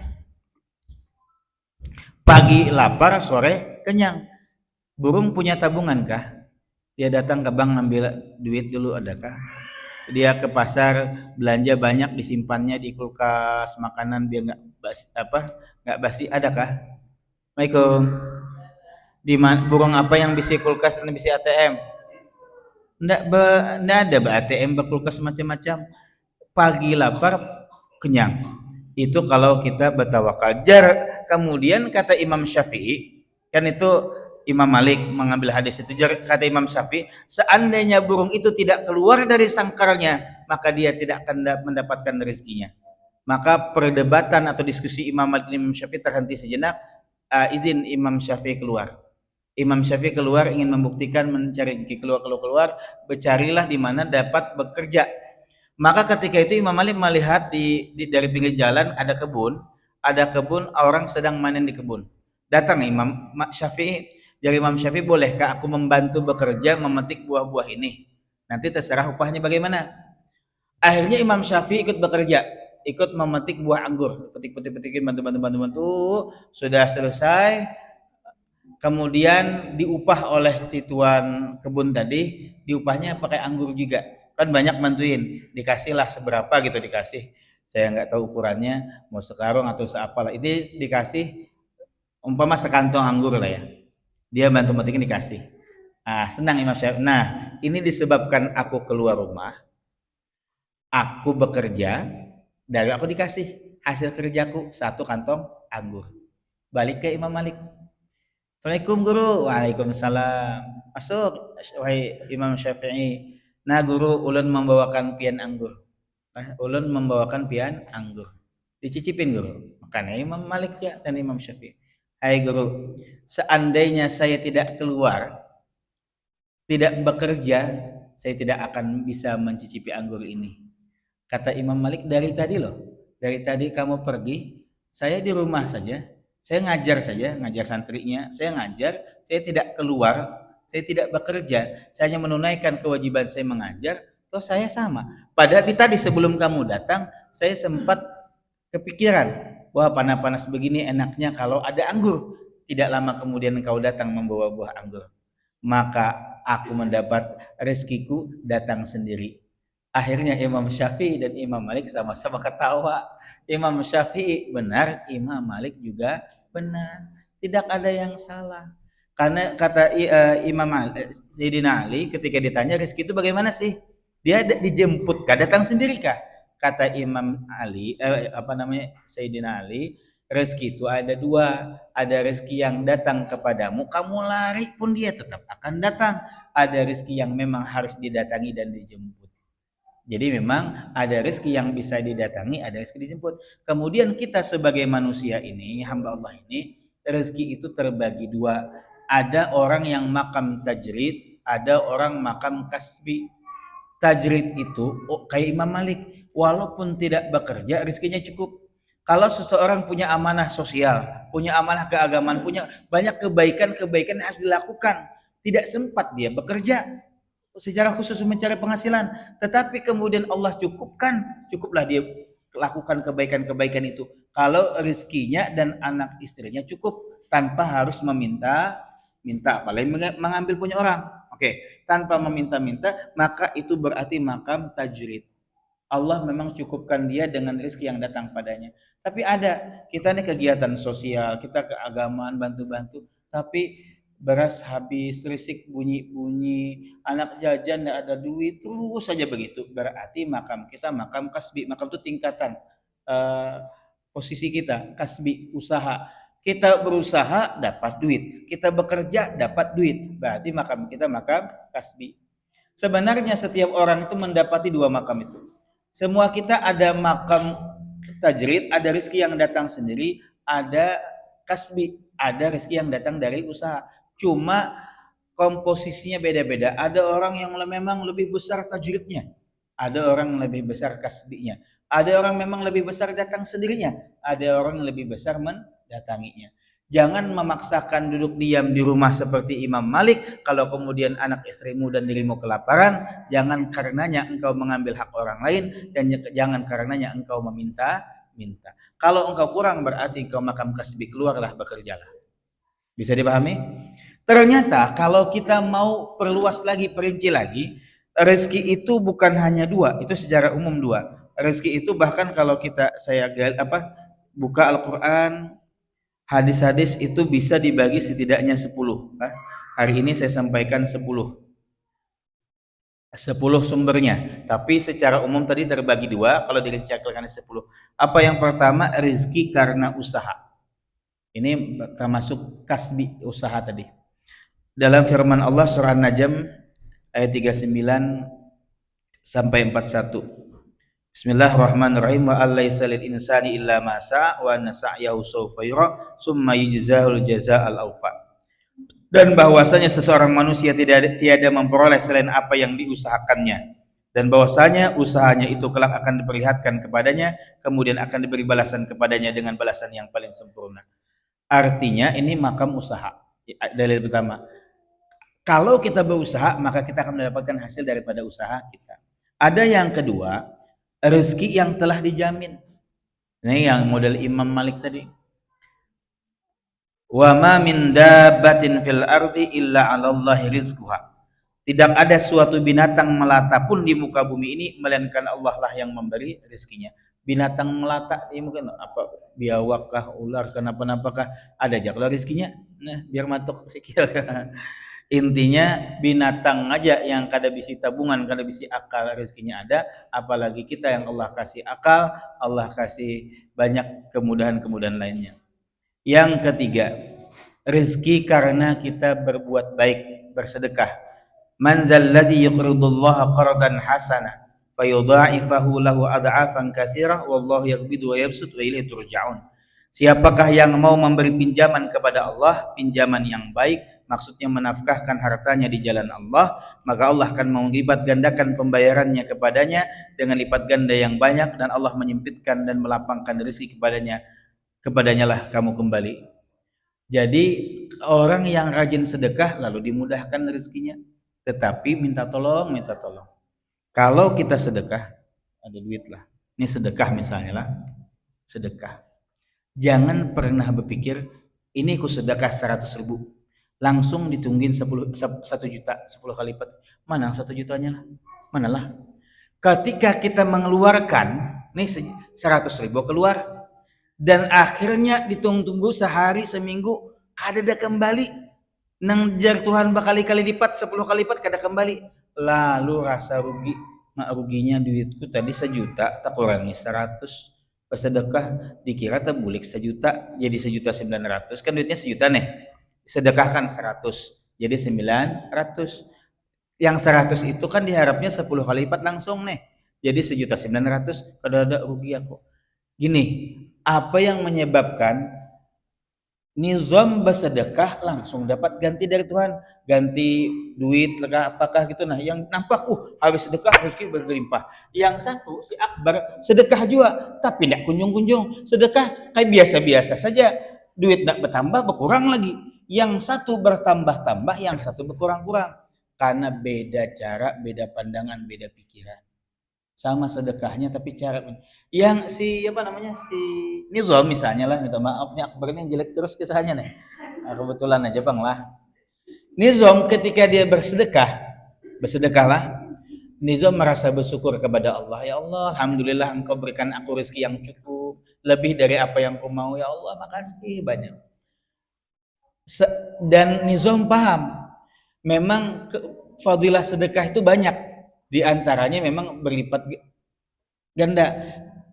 Pagi lapar, sore kenyang. Burung punya tabungan kah? Dia datang ke bank ngambil duit dulu, adakah? Dia ke pasar belanja banyak, disimpannya di kulkas makanan biar nggak basi, nggak basi, adakah? Assalamualaikum. Di burung apa yang bisa kulkas dan bisa ATM? Nggak ada ATM, kulkas macam-macam. Pagi lapar, kenyang. Itu kalau kita bertawakal. Kemudian kata Imam Syafi'i, kan itu Imam Malik mengambil hadis itu. Kata Imam Syafi'i, seandainya burung itu tidak keluar dari sangkarnya, maka dia tidak akan mendapatkan rezekinya. Maka perdebatan atau diskusi Imam Malik dan Imam Syafi'i terhenti sejenak. Izin Imam Syafi'i keluar. Imam Syafi'i keluar ingin membuktikan mencari rezeki, keluar, bercarilah di mana dapat bekerja. Maka ketika itu Imam Malik melihat dari pinggir jalan ada kebun, orang sedang manen di kebun. Datang Imam Syafi'i, dari Imam Syafi'i, bolehkah aku membantu bekerja memetik buah-buah ini? Nanti terserah upahnya bagaimana. Akhirnya Imam Syafi'i ikut bekerja, ikut memetik buah anggur, petik-petikin, bantu. Sudah selesai, kemudian diupah oleh si tuan kebun tadi, diupahnya pakai anggur juga. Kan banyak bantuin, dikasihlah seberapa gitu, dikasih, saya nggak tahu ukurannya, mau sekarung atau seapalah, ini dikasih umpama sekantong anggur lah ya, dia bantu metikin dikasih. Senang Imam Syafi'i. Nah, ini disebabkan aku keluar rumah, aku bekerja, dari aku dikasih hasil kerjaku satu kantong anggur. Balik ke Imam Malik, Assalamualaikum guru. Waalaikumsalam. Masuk wahai Imam Syafi'i. Nah guru, ulun membawakan pian anggur. Ulun membawakan pian anggur. Dicicipin guru. Makanya Imam Malik ya dan Imam Syafi'i. Hai guru, seandainya saya tidak keluar, tidak bekerja, saya tidak akan bisa mencicipi anggur ini. Kata Imam Malik, dari tadi kamu pergi, saya di rumah saja, saya ngajar saja, ngajar santrinya, saya ngajar, saya tidak keluar, saya tidak bekerja, saya hanya menunaikan kewajiban saya mengajar, toh saya sama. Padahal tadi sebelum kamu datang, saya sempat kepikiran, wah panas-panas begini enaknya kalau ada anggur. Tidak lama kemudian engkau datang membawa buah anggur, maka aku mendapat rezekiku datang sendiri. Akhirnya Imam Syafi'i dan Imam Malik sama-sama ketawa. Imam Syafi'i benar, Imam Malik juga benar. Tidak ada yang salah. Karena kata Imam Sayyidina Ali ketika ditanya rezeki itu bagaimana sih? Dia dijemput kah? Datang sendiri kah? Kata Imam Ali, Sayyidina Ali, rezeki itu ada dua. Ada rezeki yang datang kepadamu, kamu lari pun dia tetap akan datang. Ada rezeki yang memang harus didatangi dan dijemput. Jadi memang ada rezeki yang bisa didatangi, ada rezeki dijemput. Kemudian kita sebagai manusia ini, hamba Allah ini, rezeki itu terbagi dua. Ada orang yang makam tajrid, ada orang makam kasbi. Tajrid itu kayak Imam Malik, walaupun tidak bekerja rezekinya cukup. Kalau seseorang punya amanah sosial, punya amanah keagamaan, punya banyak kebaikan-kebaikan yang harus dilakukan, tidak sempat dia bekerja secara khusus mencari penghasilan, tetapi kemudian Allah cukupkan, cukuplah dia lakukan kebaikan-kebaikan itu. Kalau rezekinya dan anak istrinya cukup tanpa harus minta, apalagi mengambil punya orang. Oke, tanpa meminta-minta, maka itu berarti makam tajrid. Allah memang cukupkan dia dengan rezeki yang datang padanya. Tapi ada, kita nih kegiatan sosial, kita keagamaan, bantu-bantu, tapi beras habis, listrik bunyi-bunyi, anak jajan tidak ada duit, terus saja begitu. Berarti makam kita makam kasbi, makam itu tingkatan eh, posisi kita, kasbi, usaha. Kita berusaha dapat duit, kita bekerja dapat duit, berarti makam kita makam kasbi. Sebenarnya setiap orang itu mendapati dua makam itu. Semua kita ada makam tajrid, ada rezeki yang datang sendiri, ada kasbi, ada rezeki yang datang dari usaha. Cuma komposisinya beda-beda. Ada orang yang memang lebih besar tajridnya, ada orang yang lebih besar kasbinya, ada orang memang lebih besar datang sendirinya, ada orang yang lebih besar mendatanginya. Jangan memaksakan duduk diam di rumah seperti Imam Malik. Kalau kemudian anak istrimu dan dirimu kelaparan, jangan karenanya engkau mengambil hak orang lain, dan jangan karenanya engkau meminta. Kalau engkau kurang berarti engkau makam kasbi, keluarlah bekerjalah. Bisa dipahami? Ternyata kalau kita mau perluas lagi, perinci lagi, rezeki itu bukan hanya dua, itu secara umum dua. Rezeki itu bahkan kalau saya buka Al-Quran, hadis-hadis itu bisa dibagi setidaknya 10. Hari ini saya sampaikan 10 sumbernya, tapi secara umum tadi terbagi dua. Kalau dirincangkan 10, apa yang pertama? Rezeki karena usaha. Ini termasuk kasbi, usaha tadi. Dalam firman Allah surah An-Najm ayat 39 sampai 41. Bismillahirrahmanirrahim. Wa alaysa lil insani illa ma sa'a wa anna sa'yahu sawfa yura summa yujzahul jazaa'al awfa. Dan bahwasanya seseorang manusia tiada memperoleh selain apa yang diusahakannya, dan bahwasanya usahanya itu kelak akan diperlihatkan kepadanya, kemudian akan diberi balasan kepadanya dengan balasan yang paling sempurna. Artinya ini makam usaha. Dalil pertama, kalau kita berusaha maka kita akan mendapatkan hasil daripada usaha kita. Ada yang kedua, rezeki yang telah dijamin. Ini yang model Imam Malik tadi. Wa ma min dabbatin fil ardi illa 'alallahi rizquha. Tidak ada suatu binatang melata pun di muka bumi ini melainkan Allah lah yang memberi rezekinya. Binatang melata ini mungkin apa, biawak kah, ular, kenapa-napakah, ada aja kalau rezekinya. Nah, biar matok sikil. Intinya binatang aja yang kada bisi tabungan, kada bisi akal, rezekinya ada, apalagi kita yang Allah kasih akal, Allah kasih banyak kemudahan-kemudahan lainnya. Yang ketiga, rezeki karena kita berbuat baik, bersedekah. Man zalladzi yuqridullaha qardan hasanah fayudha'ifahu lahu ad'afan katsirah wallahu yaqbidu wa yabsut wa ilaihi turja'un. Siapakah yang mau memberi pinjaman kepada Allah, pinjaman yang baik, maksudnya menafkahkan hartanya di jalan Allah, maka Allah akan melipat gandakan pembayarannya kepadanya dengan lipat ganda yang banyak, dan Allah menyempitkan dan melapangkan rezeki kepadanya lah kamu kembali. Jadi orang yang rajin sedekah lalu dimudahkan rezekinya, tetapi minta tolong. Kalau kita sedekah, ada duit lah, ini sedekah misalnya lah, sedekah, jangan pernah berpikir ini ku sedekah 100.000 langsung ditungguin 1 juta, 10 kali lipat. Mana 1 jutanya lah, manalah. Ketika kita mengeluarkan nih 100.000 keluar, dan akhirnya ditunggu sehari seminggu kada kembali, nang jar Tuhan berkali-kali lipat, 10 kali lipat kada kembali, lalu rasa rugi. Ruginya duitku tadi 1 juta tak kurangi 100, pas sedekah dikira terbulik 1 juta jadi 1.900.000, kan duitnya 1 juta nih, sedekahkan 100 jadi 900. Yang 100 itu kan diharapnya 10 kali lipat langsung nih, jadi 1.900.000, kada ada rugi aku. Gini, apa yang menyebabkan nizam bersedekah langsung dapat ganti dari Tuhan, ganti duit lah apakah gitu. Nah yang nampak habis sedekah rezeki berlimpah. Yang satu si Akbar sedekah juga tapi tidak kunjung-kunjung, sedekah kayak biasa-biasa saja, duit tidak bertambah berkurang lagi. Yang satu bertambah-tambah, yang satu berkurang-kurang, karena beda cara, beda pandangan, beda pikiran. Sama sedekahnya tapi cara yang si apa namanya si Nizam misalnya lah, minta maaf nih Akbar ini jelek terus kisahnya nih. Nah, kebetulan aja bang lah. Nizam ketika dia bersedekahlah. Nizam merasa bersyukur kepada Allah. Ya Allah, alhamdulillah engkau berikan aku rezeki yang cukup, lebih dari apa yang ku mau. Ya Allah, makasih banyak. Dan Nizam paham, memang fadilah sedekah itu banyak. Di antaranya memang berlipat ganda.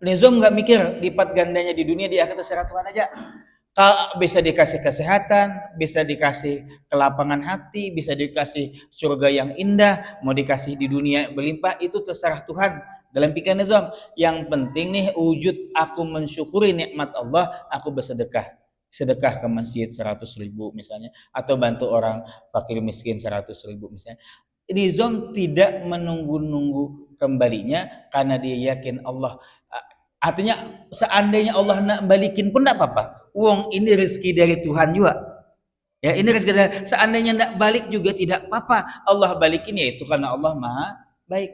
Nizam nggak mikir lipat gandanya di dunia, di akhirat terserah Tuhan aja. Kalau bisa dikasih kesehatan, bisa dikasih kelapangan hati, bisa dikasih surga yang indah, mau dikasih di dunia berlimpah, itu terserah Tuhan. Dalam pikiran Nizam, yang penting nih wujud aku mensyukuri nikmat Allah, aku bersedekah. Sedekah ke masjid 100.000 misalnya, atau bantu orang fakir miskin 100.000 misalnya. Nizam tidak menunggu-nunggu kembalinya karena dia yakin Allah. Artinya seandainya Allah nak balikin pun tidak apa-apa. Wong ini rezeki dari Tuhan juga. Ya, ini rezeki dari, seandainya tidak balik juga tidak apa-apa. Allah balikin ya itu karena Allah Maha baik.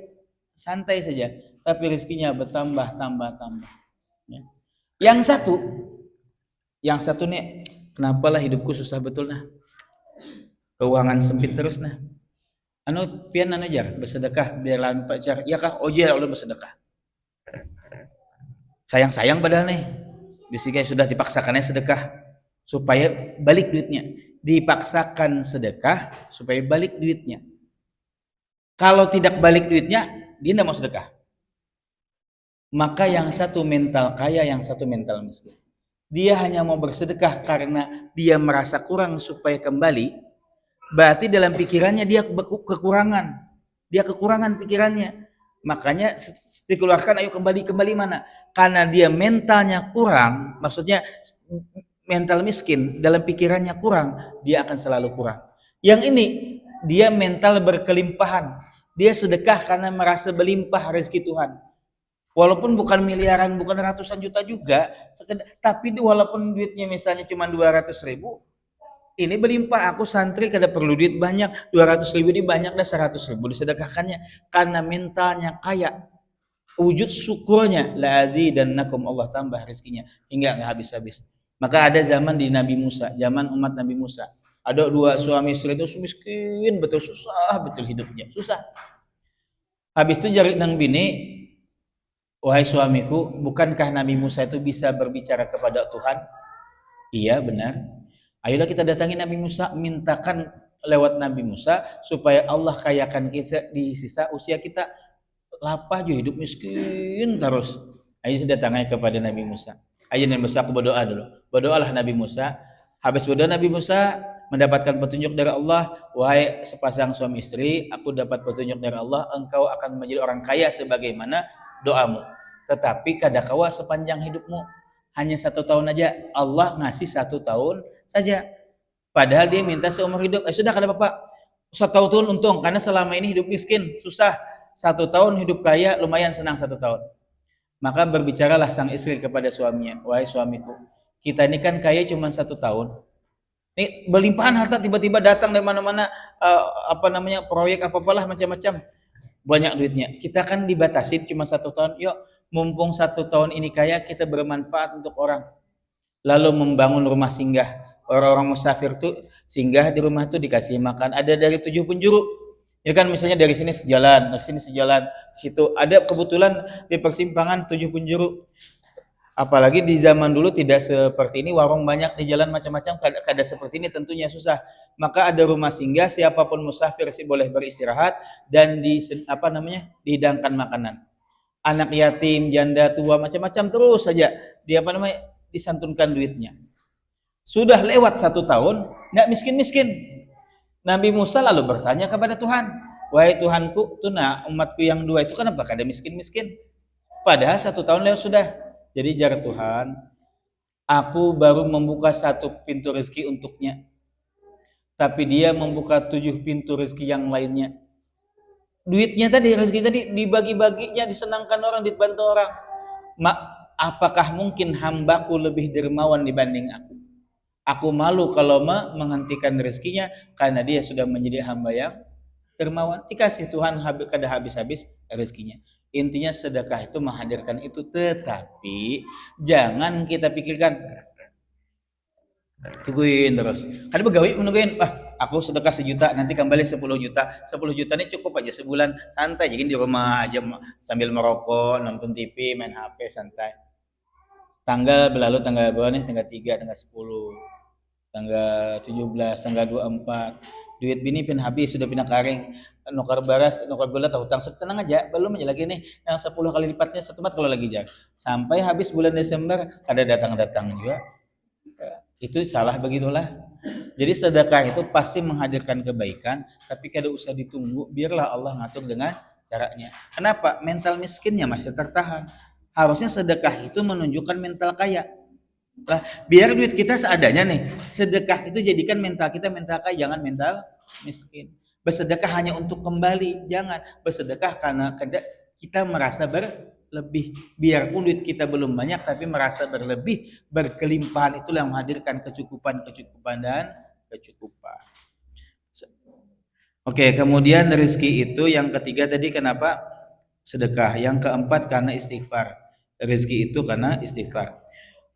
Santai saja. Tapi rezekinya bertambah, tambah. Ya. Yang satu nih, kenapalah hidupku susah betul nah. Keuangan sempit terus nah. Pian jar bersedekah biar lawan pacar. Ya kah? Oh iya, Allah bersedekah. Sayang padahal nih. Bisikai sudah dipaksakannya sedekah supaya balik duitnya. Dipaksakan sedekah supaya balik duitnya. Kalau tidak balik duitnya, dia tidak mau sedekah. Maka yang satu mental kaya, yang satu mental miskin. Dia hanya mau bersedekah karena dia merasa kurang supaya kembali. Berarti dalam pikirannya dia kekurangan. Dia kekurangan pikirannya. Makanya dikeluarkan, ayo kembali mana? Karena dia mentalnya kurang, maksudnya mental miskin, dalam pikirannya kurang, dia akan selalu kurang. Yang ini dia mental berkelimpahan, dia sedekah karena merasa berlimpah rezeki Tuhan. Walaupun bukan miliaran, bukan ratusan juta juga, tapi walaupun duitnya misalnya cuma 200.000, ini berlimpah, aku santri kada perlu duit banyak, 200.000 ini banyak dah, 100.000 disedekahkannya karena mentalnya kaya. Wujud syukurnya, la'azidannakum, Allah tambah rezekinya hingga nggak habis-habis. Maka ada zaman di Nabi Musa, zaman umat Nabi Musa, ada dua suami istri itu miskin betul, susah betul hidupnya, susah. Habis itu jari nang bini, wahai suamiku, bukankah Nabi Musa itu bisa berbicara kepada Tuhan? Iya benar. Ayolah kita datangi Nabi Musa, mintakan lewat Nabi Musa supaya Allah kayakan kita di sisa usia kita. Lapah juga hidup miskin terus. Ayo datangnya kepada Nabi Musa. Ayo Nabi Musa, aku berdoa dulu. Berdoalah Nabi Musa. Habis berdoa Nabi Musa mendapatkan petunjuk dari Allah. Wahai sepasang suami istri, aku dapat petunjuk dari Allah. Engkau akan menjadi orang kaya sebagaimana doamu. Tetapi kadakawa sepanjang hidupmu hanya 1 tahun aja. Allah ngasih 1 tahun saja. Padahal dia minta seumur hidup. Sudah kada apa-apa. 1 tahun untung karena selama ini hidup miskin, susah. 1 tahun hidup kaya, lumayan senang 1 tahun. Maka berbicaralah sang istri kepada suaminya, wahai suamiku, kita ini kan kaya cuma 1 tahun. Ini berlimpahan harta tiba-tiba datang dari mana-mana, proyek apa-apalah macam-macam, banyak duitnya. Kita kan dibatasi cuma 1 tahun. Yuk, mumpung 1 tahun ini kaya, kita bermanfaat untuk orang. Lalu membangun rumah singgah. Orang-orang musafir tuh singgah di rumah tuh dikasih makan. Ada dari 7 penjuru. Ya kan misalnya dari sini sejalan, dari sini sejalan, situ ada kebetulan di persimpangan 7 penjuru. Apalagi di zaman dulu tidak seperti ini, warung banyak di jalan macam-macam, kada seperti ini tentunya susah. Maka ada rumah singgah, siapapun musafir sih boleh beristirahat dan dihidangkan makanan. Anak yatim, janda tua macam-macam terus saja disantunkan duitnya. Sudah lewat 1 tahun, nggak miskin-miskin. Nabi Musa lalu bertanya kepada Tuhan, wahai Tuhanku, tuna umatku yang 2 itu kenapa kada miskin-miskin? Padahal 1 tahun lewat sudah. Jadi jar Tuhan, Aku baru membuka 1 pintu rezeki untuknya, tapi dia membuka 7 pintu rezeki yang lainnya. Duitnya tadi, rezeki tadi dibagi-baginya, disenangkan orang, dibantu orang. Apakah mungkin hambaku lebih dermawan dibanding aku? Aku malu kalau menghentikan rezekinya karena dia sudah menjadi hamba yang dermawan. Dikasih Tuhan kada habis-habis rezekinya. Intinya sedekah itu menghadirkan itu, tetapi jangan kita pikirkan tungguin terus. Kan begawi menungguin, aku sedekah 1 juta, nanti kembali 10 juta. 10 juta ini cukup aja sebulan, santai. Jadi di rumah aja sambil merokok, nonton TV, main HP, santai. Tanggal berlalu, tanggal berapa nih? Tanggal 3, tanggal 10, tanggal 17, tanggal 24. Duit bini pin habis, sudah pindah karing. Nukar baras, nukar gula, tahu hutang. Tenang aja, belum aja lagi nih. Yang 10 kali lipatnya setemat kalau lagi jak. Sampai habis bulan Desember, ada datang-datang juga. Itu salah begitulah. Jadi sedekah itu pasti menghadirkan kebaikan, tapi kada usah ditunggu, biarlah Allah ngatur dengan caranya. Kenapa? Mental miskinnya masih tertahan. Harusnya sedekah itu menunjukkan mental kaya. Lah, biar duit kita seadanya nih. Sedekah itu jadikan mental kita mental kaya, jangan mental miskin. Bersedekah hanya untuk kembali, jangan. Bersedekah karena kita merasa berlebih. Biarpun duit kita belum banyak, tapi merasa berlebih, berkelimpahan, itulah yang menghadirkan kecukupan dan kecukupan. Oke, kemudian rezeki itu yang ketiga tadi kenapa sedekah, yang keempat karena istighfar. Rezeki itu karena istighfar.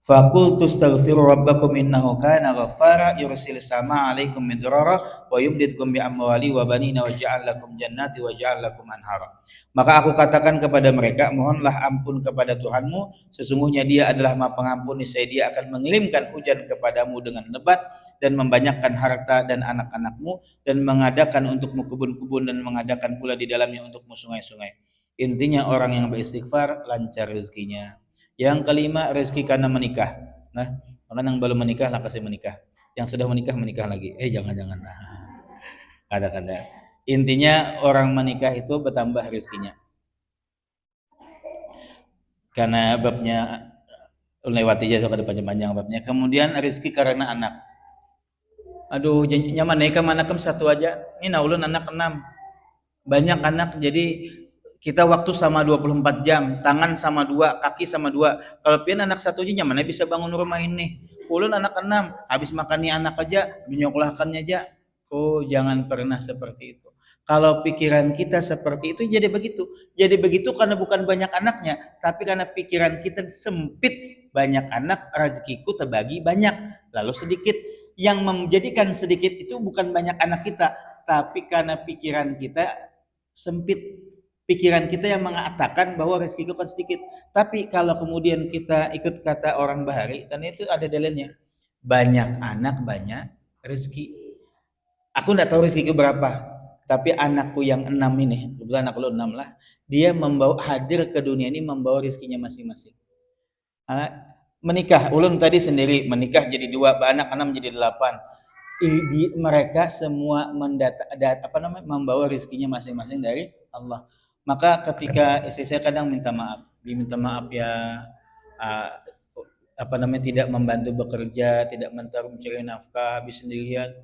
Faqultu astaghfiru rabbakum innahu kana ghaffara yursilis sama 'alaikum midrara wa yumdidkum bi amwali wa banina wa ja'al lakum jannati wa ja'al lakum anhara. Maka aku katakan kepada mereka, mohonlah ampun kepada Tuhanmu, sesungguhnya Dia adalah Maha Pengampun, niscaya Dia akan mengirimkan hujan kepadamu dengan lebat dan membanyakkan harta dan anak-anakmu dan mengadakan untukmu kebun-kebun dan mengadakan pula di dalamnya untukmu sungai-sungai. Intinya orang yang beristighfar lancar rezekinya. Yang kelima, rezeki karena menikah. Nah, orang yang belum menikah lah kasih menikah. Yang sudah menikah menikah lagi. Jangan-jangan. Kada-kada. Intinya orang menikah itu bertambah rezekinya. Karena babnya lewati aja kada panjang-panjang babnya. Kemudian rezeki karena anak. Aduh, nyaman nih mana kem satu aja. Ini naulun anak 6. Banyak anak, jadi kita waktu sama 24 jam, tangan sama 2, kaki sama 2. Kalau pian anak 1 aja nyaman bisa bangun rumah ini. Ulun anak 6, habis makan nih anak aja, dinyoklahkannya aja. Oh, jangan pernah seperti itu. Kalau pikiran kita seperti itu jadi begitu. Jadi begitu karena bukan banyak anaknya, tapi karena pikiran kita sempit. Banyak anak, rezekiku terbagi banyak, lalu sedikit. Yang menjadikan sedikit itu bukan banyak anak kita, tapi karena pikiran kita sempit. Pikiran kita yang mengatakan bahwa rezeki kan sedikit. Tapi kalau kemudian kita ikut kata orang Bahari, dan itu ada dalilnya. Banyak anak, banyak rezeki. Aku enggak tahu rezekiku berapa, tapi anakku yang 6 ini, kebetulan anak lu 6 lah, dia membawa hadir ke dunia ini membawa rezekinya masing-masing. Menikah, ulun tadi sendiri menikah jadi 2, anak 6 jadi 8. Mereka semua membawa rezekinya masing-masing dari Allah. Maka ketika istri saya kadang minta maaf ya, tidak membantu bekerja, tidak mencari nafkah, habis sendirian.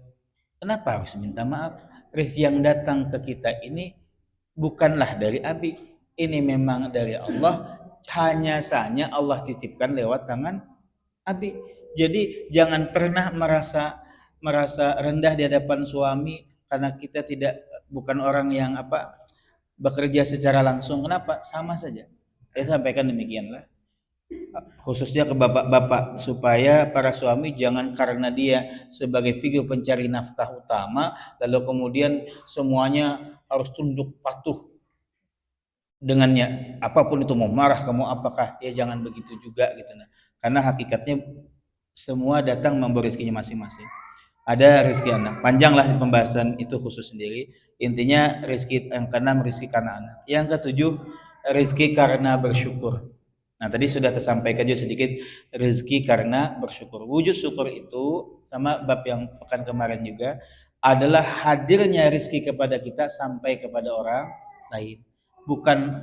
Kenapa harus minta maaf? Rezeki yang datang ke kita ini bukanlah dari abi, ini memang dari Allah. Hanya saja Allah titipkan lewat tangan abi. Jadi jangan pernah merasa rendah di hadapan suami karena kita bukan orang yang bekerja secara langsung. Kenapa? Sama saja. Saya sampaikan demikianlah. Khususnya ke bapak-bapak supaya para suami jangan karena dia sebagai figur pencari nafkah utama lalu kemudian semuanya harus tunduk patuh dengannya, apapun itu, mau marah kamu apakah, ya jangan begitu juga gitu. Karena hakikatnya semua datang membawa rezekinya masing-masing. Ada rezeki anak, panjanglah di pembahasan itu khusus sendiri. Intinya rezeki yang keenam rezeki karena anak. Yang ketujuh rezeki karena bersyukur. Nah tadi sudah tersampaikan juga sedikit rezeki karena bersyukur. Wujud syukur itu sama bab yang pekan kemarin juga adalah hadirnya rezeki kepada kita sampai kepada orang lain. Bukan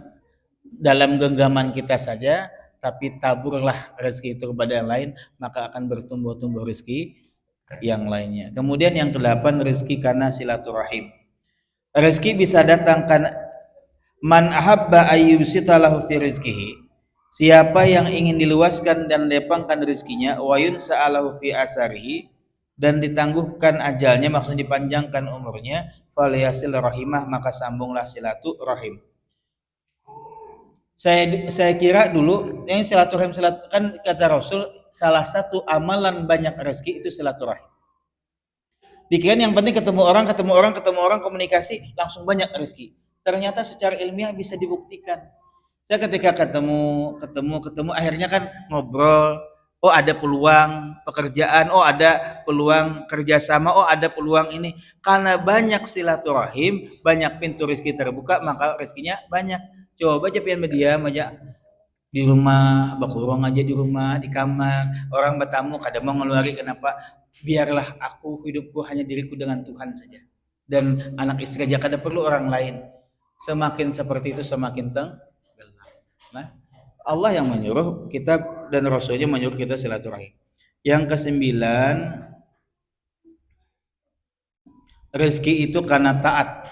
dalam genggaman kita saja, tapi taburlah rezeki itu kepada yang lain, maka akan bertumbuh-tumbuh rezeki yang lainnya. Kemudian yang kedelapan, rezeki karena silaturahim. Rezeki bisa datang karena man ahabba ayyusita lahu fi rizqihi. Siapa yang ingin diluaskan dan lapangkan rezekinya, wa yunsa'alahu fi asarihi, dan ditangguhkan ajalnya, maksudnya dipanjangkan umurnya, falyasil rahimah, maka sambunglah silaturahim. Saya kira dulu yang silaturahim kan kata Rasul salah satu amalan banyak rezeki itu silaturahim. Dikira yang penting ketemu orang komunikasi langsung banyak rezeki. Ternyata secara ilmiah bisa dibuktikan. Saya ketika ketemu akhirnya kan ngobrol, oh ada peluang pekerjaan, oh ada peluang kerjasama, oh ada peluang ini. Karena banyak silaturahim, banyak pintu rezeki terbuka, maka rezekinya banyak. Coba aja pian media aja di rumah, bakurung aja di rumah, di kamar, orang bertamu kadang mau ngeluari, kenapa? Biarlah aku hidupku hanya diriku dengan Tuhan saja. Dan anak istri aja kada perlu orang lain. Semakin seperti itu semakin tenggelam. Nah, Allah yang menyuruh kita dan Rasulnya menyuruh kita silaturahim. Yang kesembilan, rezeki itu karena taat,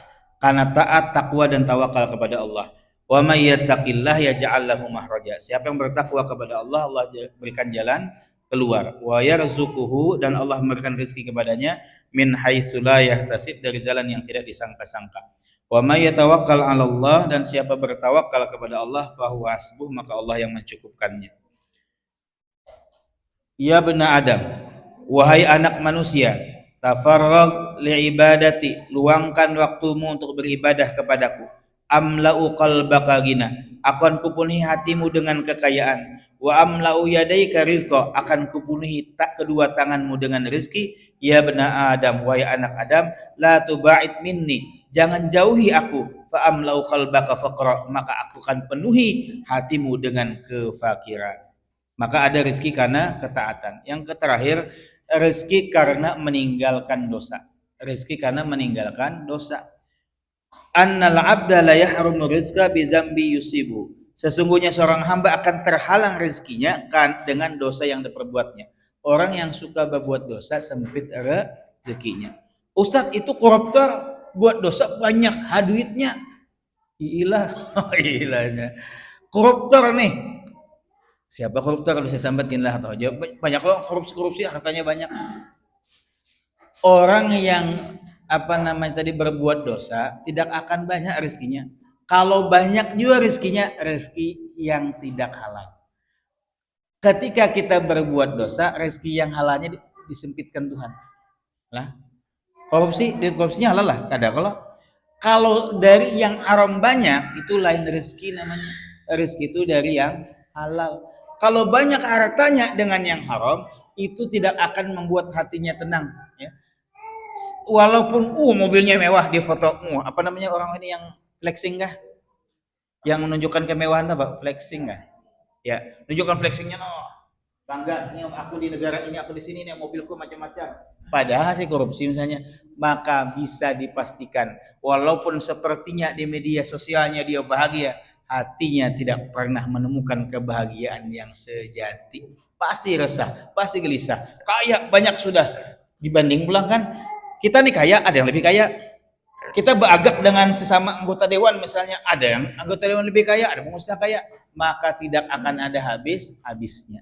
takwa dan tawakal kepada Allah. Wa may yattaqillah yaj'al lahu makhraja. Siapa yang bertakwa kepada Allah, Allah berikan jalan keluar. Wa yarzuquhu, dan Allah memberikan rezeki kepadanya min haitsu la yahtasib, dari jalan yang tidak disangka-sangka. Wa may yatawakkal 'ala Allah, dan siapa bertawakal kepada Allah, fa huwa hasbuh, maka Allah yang mencukupkannya. Ya bena Adam, wahai anak manusia, tafarrag li'ibadati, luangkan waktumu untuk beribadah kepadaku. Amla'u qalbaka gina, akan kupenuhi hatimu dengan kekayaan. Wa amla'u yadaika rizqa, akan kupenuhi kedua tanganmu dengan rezeki. Ya bena Adam, wahai anak Adam, la tuba'id minni, jangan jauhi aku. Fa amla'u qalbaka faqra, maka aku akan penuhi hatimu dengan kefakiran. Maka ada rezeki karena ketaatan. Yang terakhir, rezeki karena meninggalkan dosa. Rezeki karena meninggalkan dosa. Annal abda la yahrumu rizqa bi dzambi yusibu. Sesungguhnya seorang hamba akan terhalang rezekinya kan dengan dosa yang diperbuatnya. Orang yang suka berbuat dosa sempit rezekinya. Ustadz itu koruptor, buat dosa banyak, duitnya. Ilahnya. Koruptor nih. Siapa koruptor kalau saya sampetin lah atau aja banyak loh korupsi hartanya banyak. Orang yang tadi berbuat dosa tidak akan banyak rezekinya. Kalau banyak juga rezekinya, rezeki yang tidak halal. Ketika kita berbuat dosa, rezeki yang halalnya disempitkan Tuhan. Lah, duit korupsinya halal lah. Kalau dari yang haram banyak, itu lain rezeki namanya. Rezeki itu dari yang halal. Kalau banyak hartanya dengan yang haram, itu tidak akan membuat hatinya tenang. Ya. Walaupun mobilnya mewah di foto, orang ini yang flexing kah? Yang menunjukkan kemewahan apa? Flexing kah? Ya, menunjukkan flexingnya bangga sini aku di negara ini, aku di sini nih, mobilku macam-macam. Padahal sih korupsi misalnya, maka bisa dipastikan walaupun sepertinya di media sosialnya dia bahagia, hatinya tidak pernah menemukan kebahagiaan yang sejati. Pasti resah, pasti gelisah. Kaya banyak sudah dibanding pulang kan. Kita nih kaya, ada yang lebih kaya. Kita beragak dengan sesama anggota dewan misalnya, ada yang anggota dewan lebih kaya, ada pengusaha kaya, maka tidak akan ada habisnya.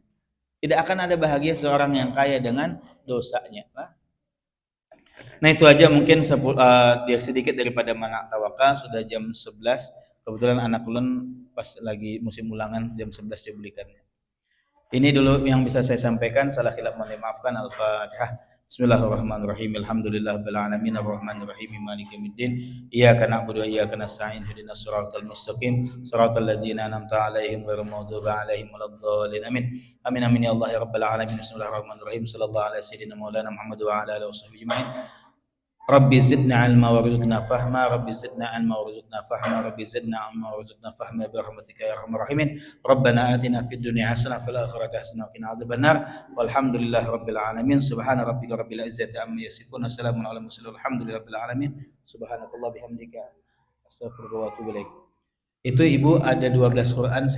Tidak akan ada bahagia seorang yang kaya dengan dosanya. Nah itu aja mungkin dia sedikit daripada Mana Tawakal. Sudah jam 11. Kebetulan anak ulun pas lagi musim ulangan jam 11 dia belikannya. Ini dulu yang bisa saya sampaikan. Salah khilaf mohon dimaafkan. Al-Fatihah. Bismillahirrahmanirrahim. Alhamdulillahirabbil alamin arrahmanirrahim maliki yaumiddin. Iyyaka na'budu wa iyyaka nasta'in. Ihdinas siratal mustaqim. Siratal ladzina an'amta 'alaihim ghairil maghdubi 'alaihim waladdallin. Amin. Amin amin ya Allah ya rabbal alamin. Bismillahirrahmanirrahim. Sallallahu alaihi sayyidina maulana Muhammad wa ala alihi washabbihi ajmain. Rabbi zidna ilma warzuqna fahma, Rabbi zidna ilma warzuqna fahma, Rabbi zidna ilma warzuqna fahma bi rahmatika ya arhamar rahimin. Rabbana atina fid dunya hasanah wa fil akhirati hasanah wa qina adzabannar. Walhamdulillahi rabbil alamin. Subhana rabbika rabbil izzati amma yasifun. Assalamu alal mursalin. Alhamdulillahi rabbil alamin. Subhanakallah bihamdika astaghfiruka wa atubu ilaik. Itu Ibu ada 12 Quran